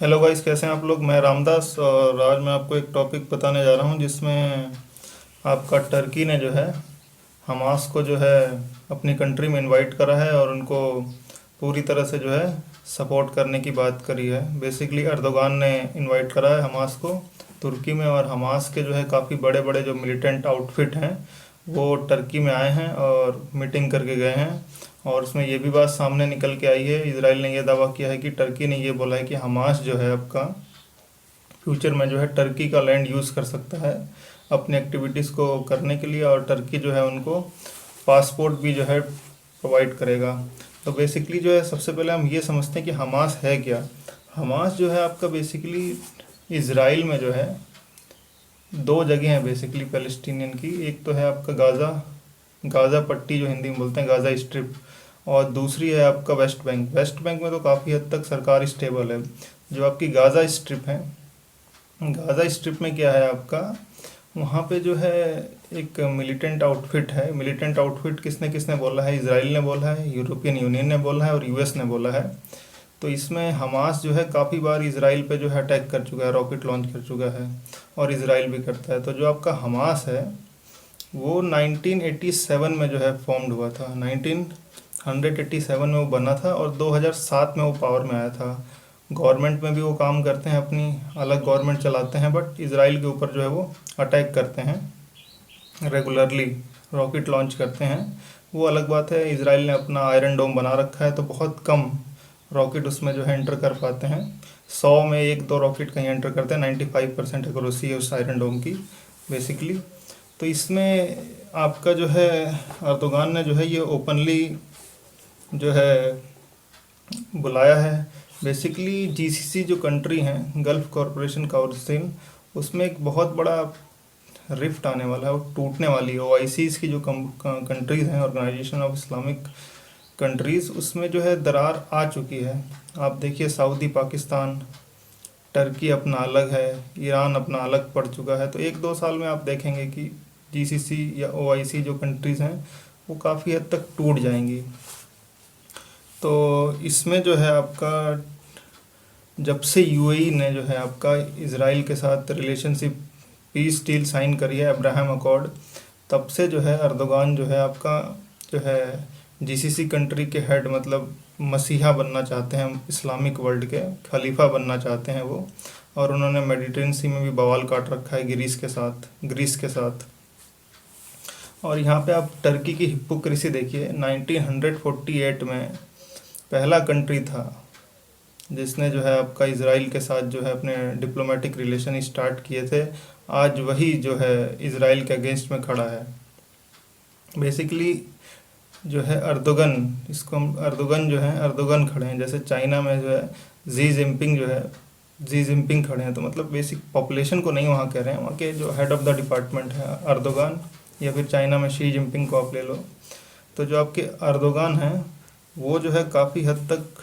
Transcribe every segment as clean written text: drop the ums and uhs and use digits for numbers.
Hello guys, कैसे हैं आप लोग। मैं रामदास और आज मैं आपको एक टॉपिक बताने जा रहा हूं जिसमें आपका टर्की ने जो है हमास को जो है अपनी कंट्री में इनवाइट करा है और उनको पूरी तरह से जो है सपोर्ट करने की बात करी है। बेसिकली अर्दोगान ने इनवाइट करा है हमास को तुर्की में, और हमास के जो है काफ़ी बड़े बड़े जो मिलिटेंट आउटफिट हैं वो टर्की में आए हैं और मीटिंग करके गए हैं। और उसमें ये भी बात सामने निकल के आई है, इसराइल ने यह दावा किया है कि टर्की ने ये बोला है कि हमास जो है आपका फ्यूचर में जो है टर्की का लैंड यूज़ कर सकता है अपनी एक्टिविटीज़ को करने के लिए, और टर्की जो है उनको पासपोर्ट भी जो है प्रोवाइड करेगा। तो बेसिकली जो है सबसे पहले हम ये समझते हैं कि हमास है क्या। हमास जो है आपका बेसिकली इसराइल में जो है दो जगह हैं बेसिकली पैलेस्टीनियन की। एक तो है आपका गाज़ा, गाज़ा पट्टी जो हिंदी में बोलते हैं गाज़ा स्ट्रिप, और दूसरी है आपका वेस्ट बैंक। वेस्ट बैंक में तो काफ़ी हद तक सरकार स्टेबल है। जो आपकी गाज़ा स्ट्रिप है, गाज़ा स्ट्रिप में क्या है आपका, वहाँ पे जो है एक मिलिटेंट आउटफिट है। मिलिटेंट आउटफिट किसने किसने बोला है, इसराइल ने बोला है, यूरोपियन यूनियन ने बोला है और यूएस ने बोला है। तो इसमें हमास जो है काफ़ी बार इसराइल पे जो है अटैक कर चुका है, रॉकेट लॉन्च कर चुका है, और इसराइल भी करता है। तो जो आपका हमास है वो 1987 में जो है फॉर्म्ड हुआ था, 1987 में वो बना था, और 2007 में वो पावर में आया था। गवर्नमेंट में भी वो काम करते हैं, अपनी अलग गवर्नमेंट चलाते हैं, बट इसराइल के ऊपर जो है वो अटैक करते हैं रेगुलरली, रॉकेट लॉन्च करते हैं। वो अलग बात है, इसराइल ने अपना आयरन डोम बना रखा है तो बहुत कम रॉकेट उसमें जो है एंटर कर पाते हैं। 100 में एक दो रॉकेट कहीं एंटर करते हैं। 95% एक्यूरेसी है उस आयरन डोम की बेसिकली। तो इसमें आपका जो है अर्दोगान ने जो है ये ओपनली जो है बुलाया है। बेसिकली जीसीसी जो कंट्री हैं, गल्फ कॉरपोरेशन काउंसिल, उसमें एक बहुत बड़ा रिफ्ट आने वाला है, वो टूटने वाली है। ओआईसीज़ की जो कंट्रीज़ हैं, ऑर्गेनाइजेशन ऑफ इस्लामिक कंट्रीज़, उसमें जो है दरार आ चुकी है। आप देखिए सऊदी, पाकिस्तान, टर्की अपना अलग है, ईरान अपना अलग पड़ चुका है। तो एक दो साल में आप देखेंगे कि जीसीसी या ओआईसी जो कंट्रीज़ हैं वो काफ़ी हद तक टूट जाएंगी। तो इसमें जो है आपका जब से यूएई ने जो है आपका इसराइल के साथ रिलेशनशिप पीस डील साइन करी है, अब्राहम अकॉर्ड, तब से जो है अर्दोगान जो है आपका जो है जीसीसी कंट्री के हेड, मतलब मसीहा बनना चाहते हैं, इस्लामिक वर्ल्ड के खलीफा बनना चाहते हैं वो। और उन्होंने मेडिटेरेनियन सी में भी बवाल काट रखा है ग्रीस के साथ। और यहाँ पे आप टर्की की हिपोक्रेसी देखिए। 1948 में पहला कंट्री था जिसने जो है आपका इसराइल के साथ जो है अपने डिप्लोमेटिक रिलेशन स्टार्ट किए थे। आज वही जो है इसराइल के अगेंस्ट में खड़ा है। बेसिकली जो है अर्दोगन, इसको हम अर्दोगन जो है अर्दोगन खड़े हैं। जैसे चाइना में जो है जी जिनपिंग खड़े हैं, तो मतलब बेसिक पॉपुलेशन को नहीं वहाँ कह रहे हैं, वहाँ के जो हेड ऑफ द डिपार्टमेंट है अर्दोगान, या फिर चाइना में शी जिनपिंग को आप ले लो। तो जो आपके अर्दोगान हैं वो जो है काफ़ी हद तक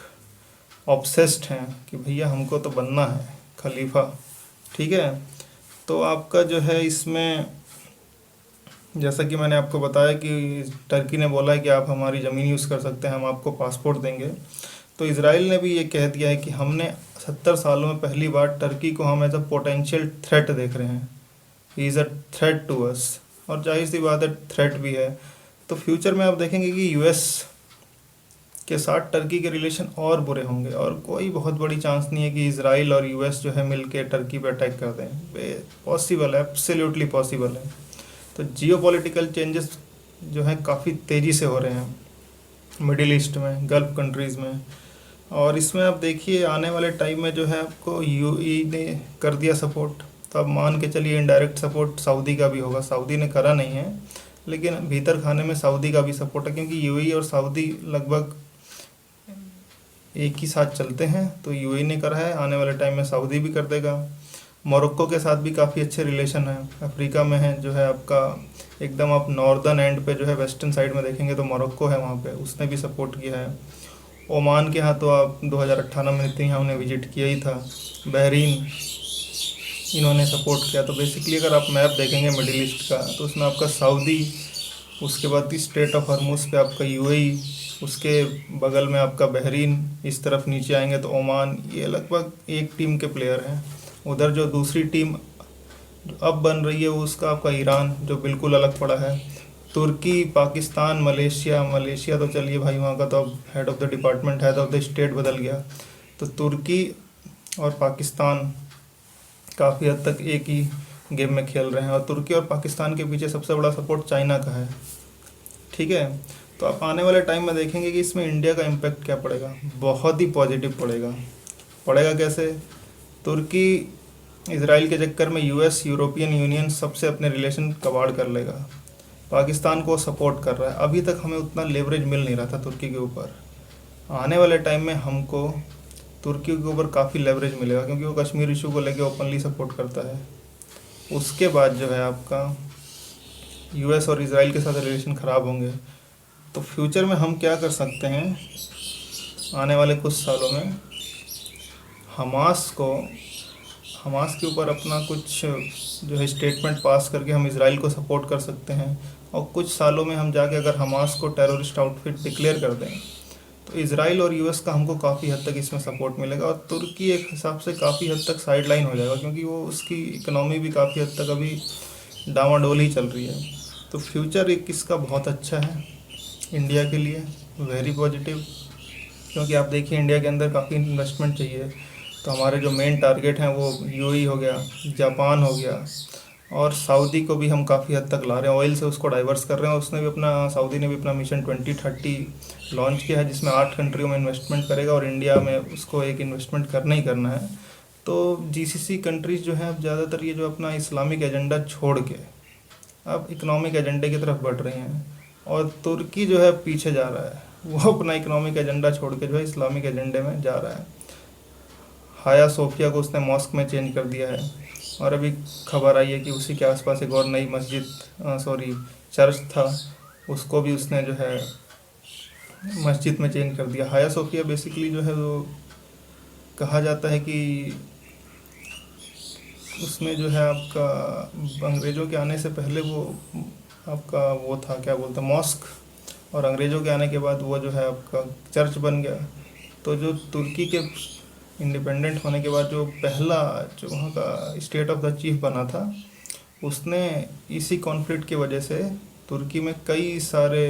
ऑब्सेस्ड हैं कि भैया हमको तो बनना है खलीफा, ठीक है। तो आपका जो है इसमें जैसा कि मैंने आपको बताया कि टर्की ने बोला है कि आप हमारी ज़मीन यूज़ कर सकते हैं, हम आपको पासपोर्ट देंगे। तो इसराइल ने भी ये कह दिया है कि हमने 70 सालों में पहली बार टर्की को हम एज अ पोटेंशियल थ्रेट देख रहे हैं। He is a threat to us, और जाहिर सी बात है थ्रेट भी है। तो फ्यूचर में आप देखेंगे कि यूएस के साथ टर्की के रिलेशन और बुरे होंगे, और कोई बहुत बड़ी चांस नहीं है कि इसराइल और यूएस जो है मिलके टर्की पे अटैक कर दें। पॉसिबल है, एब्सोल्युटली पॉसिबल है। तो जियोपॉलिटिकल चेंजेस जो हैं काफ़ी तेज़ी से हो रहे हैं मिडिल ईस्ट में, गल्फ कंट्रीज़ में। और इसमें आप देखिए आने वाले टाइम में जो है आपको यूएई ने कर दिया सपोर्ट, तो अब मान के चलिए इनडायरेक्ट सपोर्ट सऊदी का भी होगा। सऊदी ने करा नहीं है, लेकिन भीतर खाने में सऊदी का भी सपोर्ट है, क्योंकि यूएई और सऊदी लगभग एक ही साथ चलते हैं। तो यूएई ने करा है, आने वाले टाइम में सऊदी भी कर देगा। मोरक्को के साथ भी काफ़ी अच्छे रिलेशन हैं, अफ्रीका में है जो है आपका एकदम आप नॉर्दर्न एंड पे जो है वेस्टर्न साइड में देखेंगे तो मोरक्को है, वहाँ पे उसने भी सपोर्ट किया है। ओमान के यहाँ तो आप 2018 में यहाँ उन्हें विजिट किया ही था। बहरीन, इन्होंने सपोर्ट किया। तो बेसिकली अगर आप मैप देखेंगे मिडिल ईस्ट का, तो उसमें आपका सऊदी उसके बाद स्ट्रेट ऑफ हॉर्मुज़ पे आपका यूएई, उसके बगल में आपका बहरीन, इस तरफ नीचे आएंगे तो ओमान। ये लगभग एक टीम के प्लेयर हैं। उधर जो दूसरी टीम जो अब बन रही है उसका आपका ईरान, जो बिल्कुल अलग पड़ा है। तुर्की, पाकिस्तान, मलेशिया। मलेशिया तो चलिए भाई, वहाँ का तो अब head of the department, head of the state बदल गया। तो तुर्की और पाकिस्तान काफ़ी हद तक एक ही गेम में खेल रहे हैं, और तुर्की और पाकिस्तान के पीछे सबसे बड़ा सपोर्ट चाइना का है। ठीक है। तो आप आने वाले टाइम में देखेंगे कि इसमें इंडिया का इम्पैक्ट क्या पड़ेगा। बहुत ही पॉजिटिव पड़ेगा। पड़ेगा कैसे? तुर्की इसराइल के चक्कर में यूएस, यूरोपियन यूनियन सबसे अपने रिलेशन कबाड़ कर लेगा। पाकिस्तान को सपोर्ट कर रहा है। अभी तक हमें उतना लेवरेज मिल नहीं रहा था तुर्की के ऊपर। आने वाले टाइम में हमको तुर्की के ऊपर काफ़ी लेवरेज मिलेगा, क्योंकि वो कश्मीर इशू को लेके ओपनली सपोर्ट करता है। उसके बाद जो है आपका यूएस और इसराइल के साथ रिलेशन ख़राब होंगे। तो फ्यूचर में हम क्या कर सकते हैं आने वाले कुछ सालों में, हमास के ऊपर अपना कुछ जो है स्टेटमेंट पास करके हम इसराइल को सपोर्ट कर सकते हैं। और कुछ सालों में हम जाके अगर हमास को टेररिस्ट आउटफिट डिक्लेयर कर दें तो इसराइल और यूएस का हमको काफ़ी हद तक इसमें सपोर्ट मिलेगा। और तुर्की एक हिसाब से काफ़ी हद तक साइड लाइन हो जाएगा, क्योंकि वो उसकी इकोनॉमी भी काफ़ी हद तक अभी डामाडोल ही चल रही है। तो फ्यूचर एक इसका बहुत अच्छा है इंडिया के लिए, वेरी पॉजिटिव। क्योंकि आप देखिए इंडिया के अंदर काफ़ी इन्वेस्टमेंट चाहिए। तो हमारे जो मेन टारगेट हैं वो यूएई हो गया, जापान हो गया, और सऊदी को भी हम काफ़ी हद तक ला रहे हैं। ऑयल से उसको डाइवर्स कर रहे हैं। उसने भी अपना, सऊदी ने भी अपना मिशन 2030 लॉन्च किया है, जिसमें 8 कंट्रियों में इन्वेस्टमेंट करेगा, और इंडिया में उसको एक इन्वेस्टमेंट करना ही करना है। तो जीसीसी कंट्रीज़ जो हैं अब ज़्यादातर ये जो अपना इस्लामिक एजेंडा छोड़ के अब इकोनॉमिक एजेंडे की तरफ बढ़ रही हैं। और तुर्की जो है पीछे जा रहा है, वो अपना इकोनॉमिक एजेंडा छोड़ के जो है इस्लामिक एजेंडे में जा रहा है। हाया सोफिया को उसने मॉस्क में चेंज कर दिया है। और अभी खबर आई है कि उसी के आसपास एक और नई चर्च था, उसको भी उसने जो है मस्जिद में चेंज कर दिया। हाया सोफिया बेसिकली जो है वो कहा जाता है कि उसमें जो है आपका अंग्रेज़ों के आने से पहले वो आपका वो था, क्या बोलते हैं, मॉस्क। और अंग्रेज़ों के आने के बाद वो जो है आपका चर्च बन गया। तो जो तुर्की के इंडिपेंडेंट होने के बाद जो पहला जो वहाँ का स्टेट ऑफ द चीफ बना था, उसने इसी कॉन्फ्लिक्ट की वजह से तुर्की में कई सारे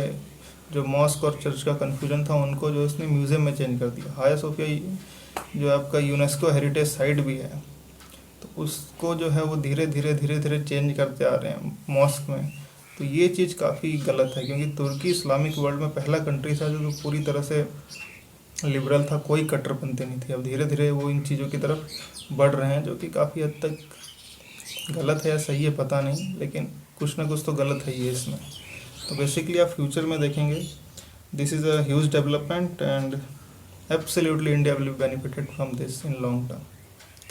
जो मॉस्क और चर्च का कन्फ्यूजन था उनको जो उसने म्यूज़ियम में चेंज कर दिया। हाया सोफिया जो आपका यूनेस्को हेरिटेज साइट भी है, तो उसको जो है वो धीरे धीरे चेंज करते आ रहे हैं मॉस्क में। तो ये चीज़ काफ़ी गलत है, क्योंकि तुर्की इस्लामिक वर्ल्ड में पहला कंट्री था जो पूरी तरह से लिबरल था, कोई कट्टरपंथी नहीं थी। अब धीरे धीरे वो इन चीज़ों की तरफ बढ़ रहे हैं, जो कि काफ़ी हद तक गलत है या सही है पता नहीं, लेकिन कुछ ना कुछ तो गलत है ये इसमें। तो बेसिकली आप फ्यूचर में देखेंगे this is a huge development, and absolutely India will be benefited from this in long term.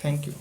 Thank you.